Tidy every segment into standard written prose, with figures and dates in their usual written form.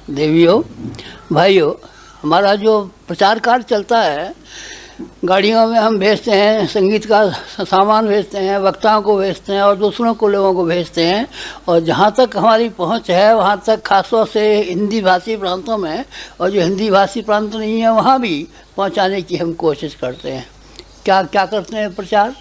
देवियों, भाइयों, हमारा जो प्रचार कार्य चलता है, गाड़ियों में हम भेजते हैं, संगीत का सामान भेजते हैं, वक्ताओं को भेजते हैं और दूसरों को लोगों को भेजते हैं। और जहाँ तक हमारी पहुँच है वहाँ तक खासतौर से हिंदी भाषी प्रांतों में, और जो हिंदी भाषी प्रांत नहीं है वहाँ भी पहुँचाने की हम कोशिश करते हैं। क्या क्या करते हैं प्रचार?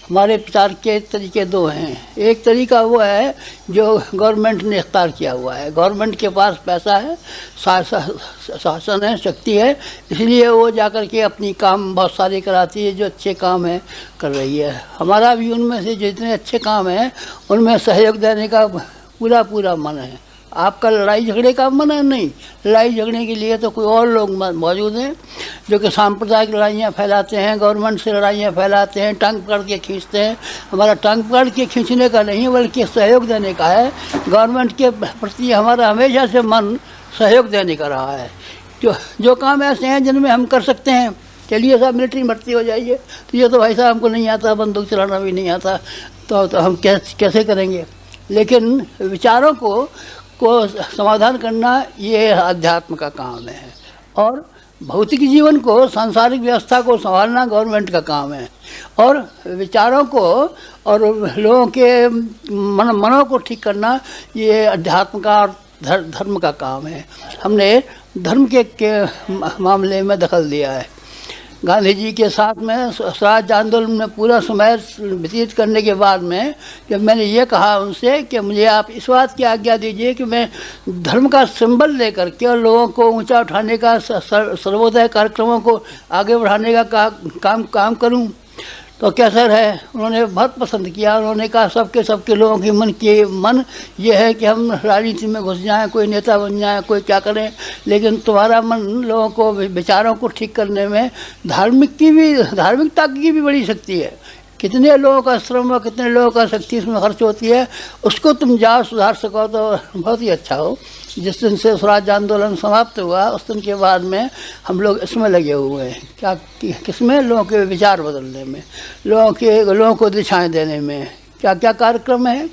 हमारे प्रचार के तरीके दो हैं। एक तरीका वो है जो गवर्नमेंट ने इख्तियार किया हुआ है। गवर्नमेंट के पास पैसा है, शासन है, शक्ति है, इसलिए वो जाकर के अपनी काम बहुत सारे कराती है, जो अच्छे काम है कर रही है। हमारा भी उनमें से जितने अच्छे काम हैं उनमें सहयोग देने का पूरा पूरा मन है। आपका लड़ाई झगड़े का मन है नहीं। लड़ाई झगड़े के लिए तो कोई और लोग मौजूद हैं जो कि सांप्रदायिक लड़ाइयाँ फैलाते हैं, गवर्नमेंट से लड़ाइयाँ फैलाते हैं, टांग पकड़ के खींचते हैं। हमारा टांग पकड़ के खींचने का नहीं बल्कि सहयोग देने का है। गवर्नमेंट के प्रति हमारा हमेशा से मन सहयोग देने का रहा है। जो काम ऐसे हैं जिनमें हम कर सकते हैं, चलिए साहब मिलिट्री भर्ती हो जाइए, तो ये तो भाई साहब हमको नहीं आता, बंदूक चलाना भी नहीं आता, तो हम कैसे करेंगे। लेकिन विचारों को समाधान करना ये अध्यात्म का काम है, और भौतिक जीवन को, सांसारिक व्यवस्था को संभालना गवर्नमेंट का काम है, और विचारों को और लोगों के मनों को ठीक करना ये अध्यात्म का और धर्म का काम है। हमने धर्म के मामले में दखल दिया है। गांधी जी के साथ में स्वराज आंदोलन में पूरा समय व्यतीत करने के बाद में जब मैंने ये कहा उनसे कि मुझे आप इस बात की आज्ञा दीजिए कि मैं धर्म का सिंबल लेकर के और लोगों को ऊंचा उठाने का, सर्वोदय कार्यक्रमों को आगे बढ़ाने का काम करूं, तो कैसा है। उन्होंने बहुत पसंद किया। उन्होंने कहा सबके लोगों की मन ये है कि हम राजनीति में घुस जाएं, कोई नेता बन जाएं, कोई क्या करें, लेकिन तुम्हारा मन लोगों को विचारों को ठीक करने में धार्मिकता की भी बड़ी शक्ति है। कितने लोगों का श्रम और कितने लोगों का शक्ति इसमें खर्च होती है, उसको तुम जाओ सुधार सको तो बहुत ही अच्छा हो। जिस दिन से स्वराज आंदोलन समाप्त हुआ उस दिन के बाद में हम लोग इसमें लगे हुए हैं। क्या किसमें? लोगों के विचार बदलने में, लोगों को दिशाएं देने में। क्या क्या कार्यक्रम है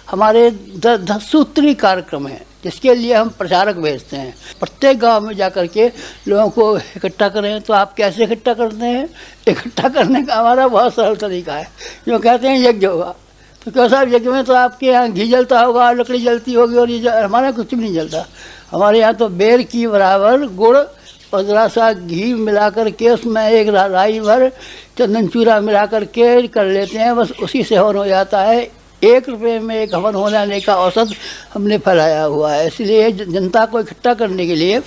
हमारे? 10 सूत्री कार्यक्रम है जिसके लिए हम प्रचारक भेजते हैं। प्रत्येक गांव में जाकर के लोगों को इकट्ठा करें। तो आप कैसे इकट्ठा करते हैं? इकट्ठा करने का हमारा बहुत सरल तरीका है। जो कहते हैं यज्ञ होगा, तो क्यों साहब यज्ञ में तो आपके यहाँ घी जलता होगा, लकड़ी जलती होगी, और ये हमारे कुछ भी नहीं जलता। हमारे यहाँ तो बेर की बराबर गुड़ और ज़रा सा घी मिला कर के उसमें एक राई भर चंदन चूरा मिला कर के कर लेते हैं, बस उसी से हवन हो जाता है। 1 रुपये में एक हवन हो जाने का औसत हमने फैलाया हुआ है। इसलिए जनता को इकट्ठा करने के लिए,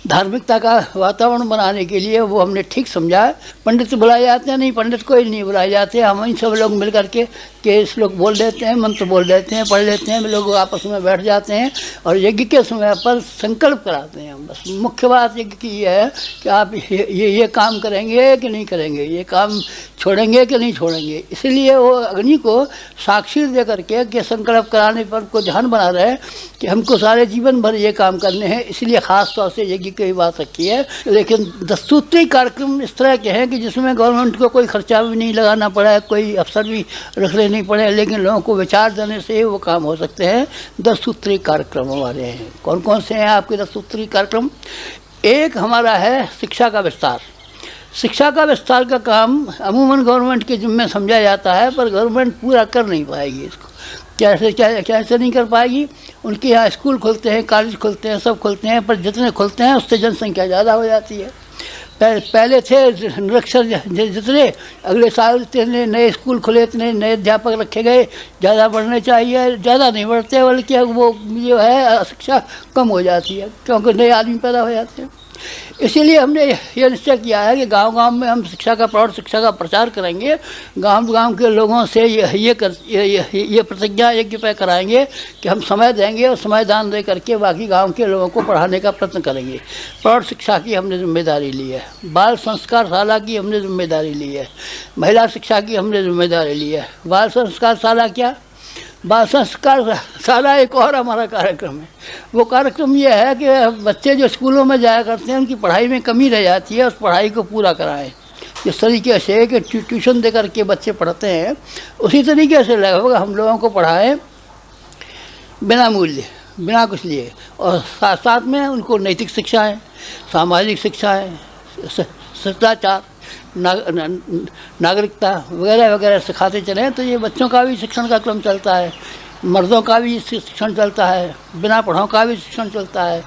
धार्मिकता का वातावरण बनाने के लिए वो हमने ठीक समझा है। पंडित बुलाए जाते हैं नहीं, पंडित कोई नहीं बुलाए जाते। हम इन सब लोग मिल करके के श्लोक बोल देते हैं, मंत्र बोल देते हैं, पढ़ लेते हैं, लोग आपस में बैठ जाते हैं और यज्ञ के समय पर संकल्प कराते हैं। बस मुख्य बात यज्ञ की ये है कि आप ये काम करेंगे कि नहीं करेंगे, ये काम छोड़ेंगे कि नहीं छोड़ेंगे। इसलिए वो अग्नि को साक्षी दे करके के संकल्प कराने पर को ध्यान बना रहे कि हमको सारे जीवन भर ये काम करने हैं। इसलिए ख़ास तौर से यज्ञ की बात रखी है। लेकिन 10 सूत्री कार्यक्रम इस तरह के हैं कि जिसमें गवर्नमेंट को कोई खर्चा भी नहीं लगाना पड़ा है, कोई अफसर भी रखने नहीं पड़े, लेकिन लोगों को विचार देने से ही वो काम हो सकते हैं। 10 सूत्री कार्यक्रम हमारे हैं। कौन कौन से हैं आपके 10 सूत्री कार्यक्रम? एक हमारा है शिक्षा का विस्तार। शिक्षा का विस्तार का काम अमूमन गवर्नमेंट के जिम्मे समझा जाता है, पर गवर्नमेंट पूरा कर नहीं पाएगी इसको। कैसे नहीं कर पाएगी? उनके यहाँ स्कूल खुलते हैं, कॉलेज खुलते हैं, सब खुलते हैं, पर जितने खुलते हैं उससे जनसंख्या ज़्यादा हो जाती है। पहले थे निरक्षर जितने, अगले साल इतने नए स्कूल खुले, इतने नए अध्यापक रखे गए, ज़्यादा बढ़ने चाहिए, ज़्यादा नहीं बढ़ते, बल्कि वो जो है शिक्षा कम हो जाती है क्योंकि नए आदमी पैदा हो जाते हैं। इसीलिए हमने ये निश्चय किया है कि गांव-गांव में हम प्रौढ़ शिक्षा का प्रचार करेंगे। गांव के लोगों से ये प्रतिज्ञा यज्ञ पे कराएंगे कि हम समय देंगे और समय दान दे करके बाकी गांव के लोगों को पढ़ाने का प्रयत्न करेंगे। प्रौढ़ शिक्षा की हमने जिम्मेदारी ली है, बाल संस्कार शाला की हमने जिम्मेदारी ली है, महिला शिक्षा की हमने जिम्मेदारी ली है। बाल संस्कार शाला क्या? बाल संस्कार शाला एक और हमारा कार्यक्रम है। वो कार्यक्रम ये है कि बच्चे जो स्कूलों में जाया करते हैं उनकी पढ़ाई में कमी रह जाती है, उस पढ़ाई को पूरा कराएं। जिस तरीके से कि ट्यूशन दे करके बच्चे पढ़ते हैं, उसी तरीके से लगभग हम लोगों को पढ़ाएं बिना मूल्य। बिना कुछ लिए, और साथ साथ में उनको नैतिक शिक्षाएँ, सामाजिक शिक्षाएँ, शिष्टाचार, नागरिकता वगैरह वगैरह सिखाते चलें तो ये बच्चों का भी शिक्षण का क्रम चलता है, मर्दों का भी शिक्षण चलता है, बिना पढ़ों का भी शिक्षण चलता है,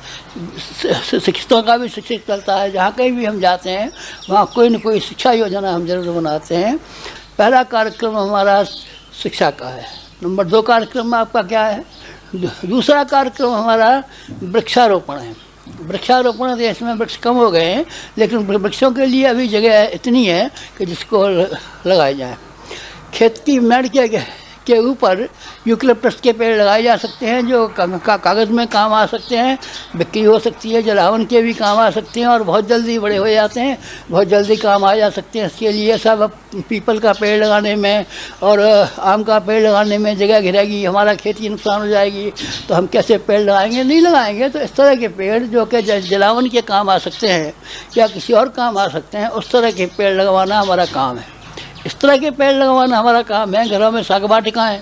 शिक्षितों का भी शिक्षण चलता है। जहाँ कहीं भी हम जाते हैं वहाँ कोई न कोई शिक्षा योजना हम जरूर बनाते हैं। पहला कार्यक्रम हमारा शिक्षा का है। नंबर 2 कार्यक्रम आपका क्या है? दूसरा कार्यक्रम हमारा वृक्षारोपण है। वृक्षारोपण देश में वृक्ष कम हो गए हैं, लेकिन वृक्षों के लिए अभी जगह इतनी है कि जिसको लगाए जाए। खेत की मेड़ के ऊपर यूकलिप्टस के पेड़ लगाए जा सकते हैं जो कागज़ में काम आ सकते हैं, बिक्री हो सकती है, जलावन के भी काम आ सकते हैं और बहुत जल्दी बड़े हो जाते हैं, बहुत जल्दी काम आ जा सकते हैं। इसके लिए सब पीपल का पेड़ लगाने में और आम का पेड़ लगाने में जगह घिरेगी, हमारा खेती नुकसान हो जाएगी, तो हम कैसे पेड़ लगाएंगे? नहीं लगाएंगे। तो इस तरह के पेड़ जो कि जलावन के काम आ सकते हैं या किसी और काम आ सकते हैं, उस तरह के पेड़ लगवाना हमारा काम है। इस तरह के पेड़ लगवाना हमारा काम है। घरों में साग वाटिकाएँ,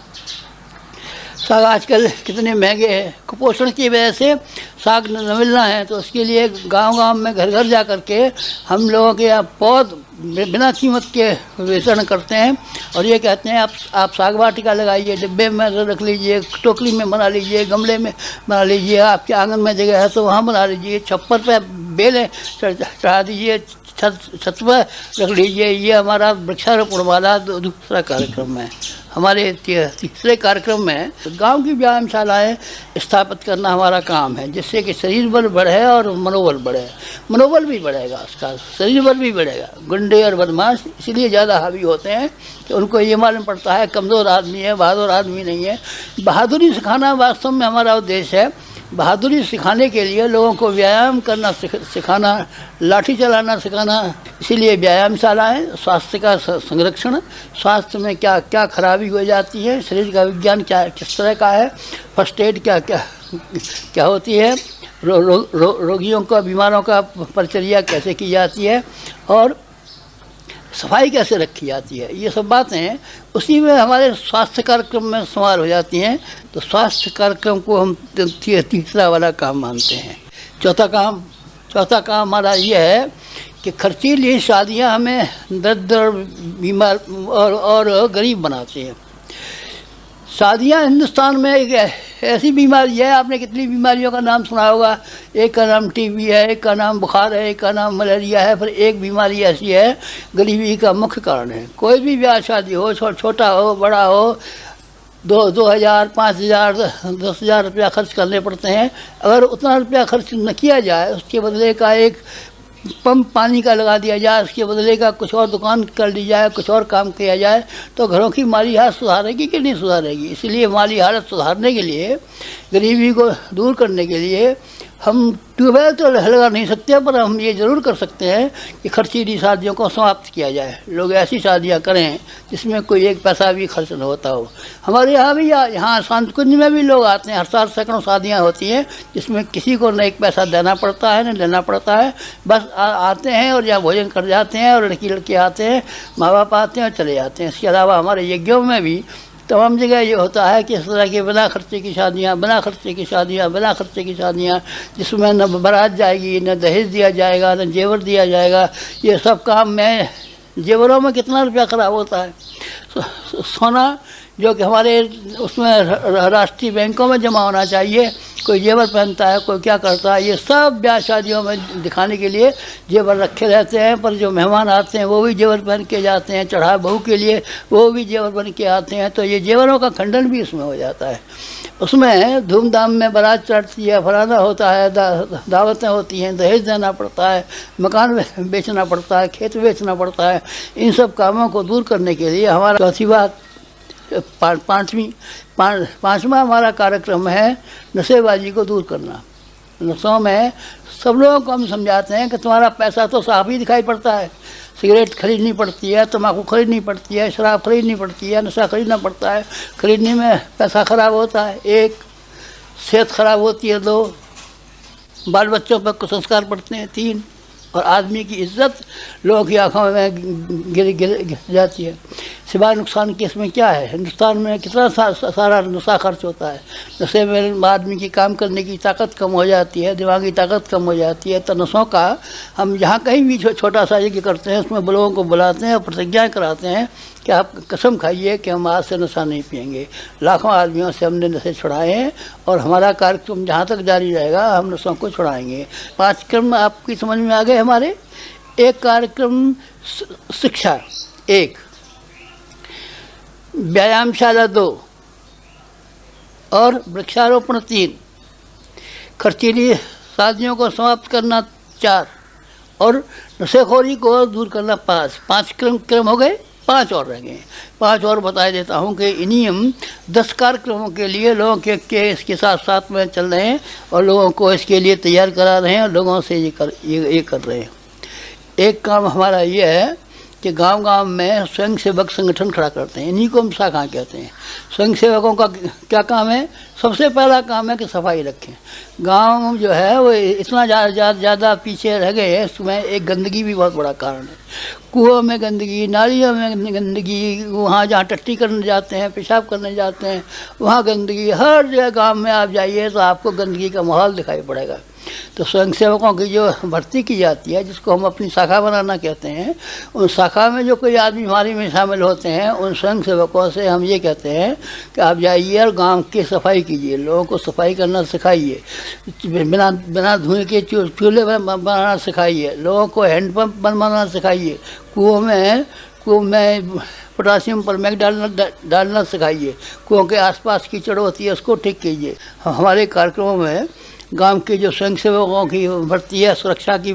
साग आजकल कितने महंगे हैं, कुपोषण की वजह से साग न मिलना है, तो उसके लिए गांव-गांव में घर घर जा कर के हम लोगों के यहाँ पौध बिना कीमत के वितरण करते हैं और ये कहते हैं आप साग वाटिका लगाइए, डिब्बे में रख लीजिए, टोकरी में बना लीजिए, गमले में बना लीजिए, आपके आंगन में जगह है तो वहाँ बना लीजिए, छप्पर पे बेलें चढ़ा दीजिए, छत पर रख लीजिए। ये हमारा वृक्षारोपण वाला दूसरा कार्यक्रम है। हमारे तीसरे कार्यक्रम में गांव की व्यायामशालाएँ स्थापित करना हमारा काम है, जिससे कि शरीर बल बढ़े और मनोबल बढ़े। मनोबल भी बढ़ेगा, उसका शरीर बल भी बढ़ेगा। गुंडे और बदमाश इसलिए ज़्यादा हावी होते हैं कि उनको ये मालूम पड़ता है कमज़ोर आदमी है, बहादुर आदमी नहीं है। बहादुरी सिखाना वास्तव में हमारा उद्देश्य है। बहादुरी सिखाने के लिए लोगों को व्यायाम करना सिखाना, लाठी चलाना सिखाना। इसीलिए व्यायामशालाएँ, स्वास्थ्य का संरक्षण, स्वास्थ्य में क्या क्या खराबी हो जाती है, शरीर का विज्ञान क्या किस तरह का है, फर्स्ट एड क्या क्या क्या होती है, रोगियों का, बीमारों का परिचर्या कैसे की जाती है और सफाई कैसे रखी जाती है, ये सब बातें उसी में हमारे स्वास्थ्य कार्यक्रम में शुमार हो जाती हैं। तो स्वास्थ्य कार्यक्रम को हम तीसरा वाला काम मानते हैं। चौथा काम हमारा ये है कि खर्चीली शादियां हमें दरिद्र, बीमार और गरीब बनाती हैं। शादियां हिंदुस्तान में एक ऐसी बीमारी है, आपने कितनी बीमारियों का नाम सुना होगा। एक का नाम टीबी है, एक का नाम बुखार है, एक का नाम मलेरिया है, फिर एक बीमारी ऐसी है गरीबी का मुख्य कारण है। कोई भी ब्याह शादी हो, छोटा हो बड़ा हो, 2,000, 5,000, 10,000 रुपया खर्च करने पड़ते हैं। अगर उतना रुपया खर्च न किया जाए, उसके बदले का एक पंप पानी का लगा दिया जाए, उसके बदले का कुछ और दुकान कर ली जाए, कुछ और काम किया जाए, तो घरों की माली हालत सुधारेगी कि नहीं सुधारेगी। इसलिए माली हालत सुधारने के लिए, गरीबी को दूर करने के लिए हम ट्यूबवेल तो लगा नहीं सकते, पर हम ये ज़रूर कर सकते हैं कि खर्चीली शादियों को समाप्त किया जाए। लोग ऐसी शादियां करें जिसमें कोई एक पैसा भी खर्च न होता हो। हमारे यहाँ भी, यहाँ शांतकुंज में भी लोग आते हैं, हर साल सैकड़ों शादियाँ होती हैं जिसमें किसी को न एक पैसा देना पड़ता है न लेना पड़ता है। बस आते हैं और यहाँ भोजन कर जाते हैं और लड़के आते हैं, माँ बाप आते हैं और चले जाते हैं। इसके अलावा हमारे यज्ञों में भी तमाम जगह ये होता है कि इस तरह के बिना खर्चे की शादियाँ, जिसमें न बारात जाएगी, न दहेज दिया जाएगा, न जेवर दिया जाएगा। ये सब काम में जेवरों में कितना रुपया खराब होता है। सोना जो कि हमारे उसमें राष्ट्रीय बैंकों में जमा होना चाहिए, कोई जेवर पहनता है, कोई क्या करता है, ये सब ब्याह शादियों में दिखाने के लिए जेवर रखे रहते हैं। पर जो मेहमान आते हैं वो भी जेवर पहन के जाते हैं, चढ़ा बहू के लिए वो भी जेवर बन के आते हैं, तो ये जेवरों का खंडन भी उसमें हो जाता है। उसमें धूमधाम में बारात चढ़ती है, फलाना होता है, दावतें होती हैं, दहेज देना पड़ता है, मकान बेचना पड़ता है, खेत बेचना पड़ता है। इन सब कामों को दूर करने के लिए हमारा चौथी बात, पाँचवा हमारा कार्यक्रम है नशेबाजी को दूर करना। नशों में सब लोगों को हम समझाते हैं कि तुम्हारा पैसा तो साफ ही दिखाई पड़ता है, सिगरेट खरीदनी पड़ती है, तम्बाकू खरीदनी पड़ती है, शराब खरीदनी पड़ती है, नशा खरीदना पड़ता है। खरीदने में पैसा खराब होता है, 1 सेहत खराब होती है, 2 बाल बच्चों पर कुसंस्कार पड़ते हैं, 3 और आदमी की इज्जत लोगों की आंखों में गिर जाती है। सिवाय नुकसान के इसमें क्या है? हिंदुस्तान में कितना सारा नशा खर्च होता है। नशे में आदमी की काम करने की ताकत कम हो जाती है, दिमागी ताकत कम हो जाती है। तो नशों का हम जहाँ कहीं भी छोटा सा यज्ञ करते हैं, उसमें लोगों को बुलाते हैं और प्रतिज्ञा कराते हैं कि आप कसम खाइए कि हम आज से नशा नहीं पिएंगे। लाखों आदमियों से हमने नशे छुड़ाए हैं और हमारा कार्यक्रम जहाँ तक जारी रहेगा हम नशों को छुड़ाएंगे। 5 क्रम आपकी समझ में आ गए हमारे। एक कार्यक्रम शिक्षा 1, व्यायामशाला 2 और वृक्षारोपण 3, खर्चीली शादियों को समाप्त करना 4 और नशेखोरी को दूर करना 5। 5 क्रम हो गए, 5 और रह गए। 5 और बता देता हूँ कि इन्हीं हम 10 कार्यक्रमों के लिए लोगों के इसके साथ साथ में चल रहे हैं और लोगों को इसके लिए तैयार करा रहे हैं और लोगों से ये कर रहे हैं। एक काम हमारा ये है कि गांव-गांव में स्वयं सेवक संगठन खड़ा करते हैं, इन्हीं को हम शाखा कहते हैं। स्वयं सेवकों का क्या काम है? सबसे पहला काम है कि सफाई रखें। गांव जो है वो इतना ज़्यादा पीछे रह गए हैं, उसमें एक गंदगी भी बहुत बड़ा कारण है। कुओं में गंदगी, नालियों में गंदगी, वहाँ जहाँ टट्टी करने जाते हैं, पेशाब करने जाते हैं, वहाँ गंदगी। हर जगह गाँव में आप जाइए तो आपको गंदगी का माहौल दिखाई पड़ेगा। तो स्वयंसेवकों की जो भर्ती की जाती है, जिसको हम अपनी शाखा बनाना कहते हैं, उन शाखा में जो कोई आदमी हमारी में शामिल होते हैं, उन स्वयंसेवकों से हम ये कहते हैं कि आप जाइए और गांव की सफाई कीजिए, लोगों को सफाई करना सिखाइए, बिना धुएं के चूल्हे बनाना सिखाइए, लोगों को हैंडपम्प बनवाना सिखाइए, कुओं में पोटासियम परमैंगनेट डालना सिखाइए, कुओं के आसपास कीचड़ होती है उसको ठीक कीजिए। हमारे कार्यक्रमों में गांव के जो स्वयंसेवकों की भर्ती है, सुरक्षा की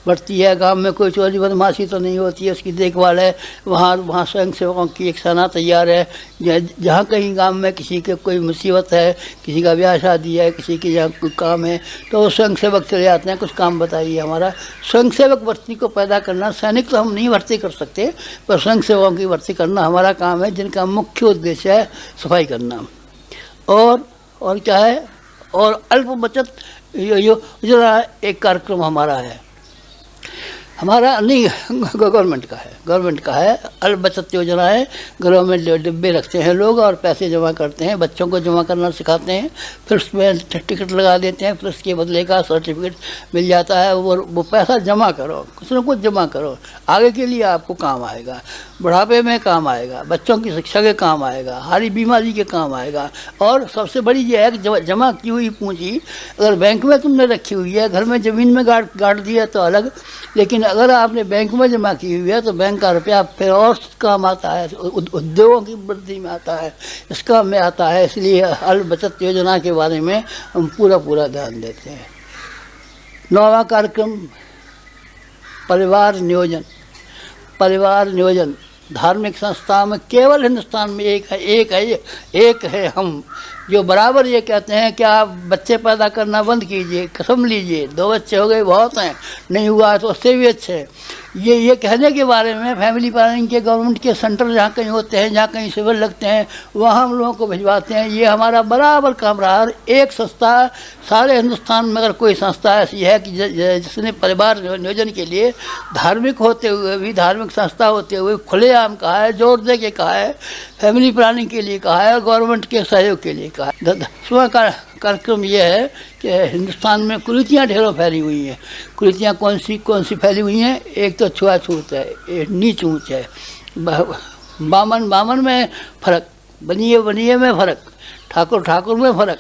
भर्ती है, गांव में कोई चोरी बदमाशी तो नहीं होती है, उसकी देखभाल है। वहाँ स्वयंसेवकों की एक सेना तैयार है। जहाँ कहीं गांव में किसी के कोई मुसीबत है, किसी का ब्याह शादी है, किसी के जहाँ कोई काम है, तो वो स्वयंसेवक चले जाते हैं। कुछ काम बताइए। हमारा स्वयंसेवक भर्ती को पैदा करना, सैनिक तो हम नहीं भर्ती कर सकते, पर स्वयंसेवकों की भर्ती करना हमारा काम है, जिनका मुख्य उद्देश्य है सफाई करना। और क्या है? और अल्प बचत योजना एक कार्यक्रम हमारा है, हमारा नहीं, गवर्नमेंट का है। अल्प बचत योजना है। घरों में डिब्बे रखते हैं लोग और पैसे जमा करते हैं, बच्चों को जमा करना सिखाते हैं, फिर उसमें टिकट लगा देते हैं, फिर उसके बदले का सर्टिफिकेट मिल जाता है। वो पैसा जमा करो, कुछ न कुछ जमा करो, आगे के लिए आपको काम आएगा, बुढ़ापे में काम आएगा, बच्चों की शिक्षा के काम आएगा, हारी बीमारी के काम आएगा। और सबसे बड़ी ये है कि जमा की हुई पूंजी अगर बैंक में तुमने रखी हुई है, घर में ज़मीन में गाड़ दिया तो अलग, लेकिन अगर आपने बैंक में जमा की हुई है तो बैंक का रुपया फिर और काम आता है, उद्योगों की वृद्धि में आता है, इस काम में आता है। इसलिए अल्प बचत योजना के बारे में हम पूरा ध्यान देते हैं। 9वां कार्यक्रम परिवार नियोजन। धार्मिक संस्था में केवल हिंदुस्तान में एक है हम, जो बराबर ये कहते हैं कि आप बच्चे पैदा करना बंद कीजिए, कसम लीजिए, 2 बच्चे हो गए बहुत हैं, नहीं हुआ तो उससे भी अच्छे। ये कहने के बारे में फैमिली प्लानिंग के गवर्नमेंट के सेंटर जहाँ कहीं होते हैं, जहाँ कहीं शिविर लगते हैं, वहाँ हम लोगों को भिजवाते हैं। ये हमारा बराबर काम रहा। और एक संस्था सारे हिंदुस्तान में अगर कोई संस्था ऐसी है कि जिसने परिवार नियोजन के लिए धार्मिक होते हुए भी, धार्मिक संस्था होते हुए खुलेआम कहा है, जोर दे के कहा है, फैमिली प्लानिंग के लिए कहा है और गवर्नमेंट के सहयोग के लिए कहा है। 10वां कार्यक्रम ये है कि हिंदुस्तान में कुरीतियाँ ढेरों फैली हुई हैं। कुरीतियाँ कौन सी फैली हुई हैं? एक तो छुआछूत है, एक नीच ऊँच है, बामन में फ़र्क, बनिए में फ़र्क, ठाकुर में फ़र्क,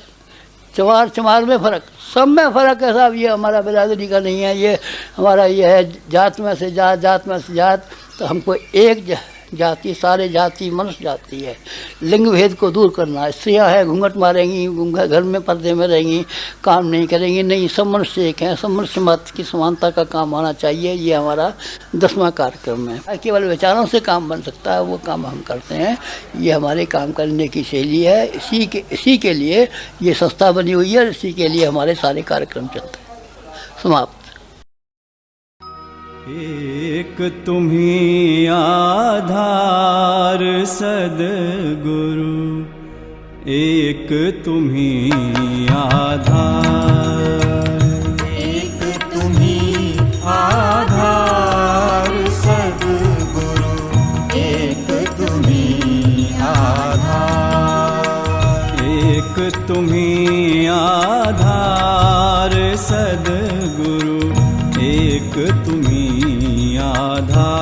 चमार में फ़र्क, सब में फ़र्क है साहब। ये हमारा बिरादरी का नहीं है, ये हमारा ये है जात में से जात। तो हमको एक जाति, सारे जाति मनुष्य जाति है। लिंग भेद को दूर करना। स्त्रियाँ हैं घूंघट मारेंगी, घर में पर्दे में रहेंगी, काम नहीं करेंगी, नहीं, सब मनुष्य एक हैं, सब मनुष्य मात्र की समानता का काम होना चाहिए। ये हमारा 10वां कार्यक्रम है। केवल विचारों से काम बन सकता है, वो काम हम करते हैं। ये हमारे काम करने की शैली है। इसी के लिए ये संस्था बनी हुई है, इसी के लिए हमारे सारे कार्यक्रम चलते हैं। समाप्त। एक तुम्ही आधार सद्गुरु, एक तुम्ही आधार, एक तुम्ही आधार सद्गुरु, एक तुम्ही सद्गुरु एक तुम्ही आधार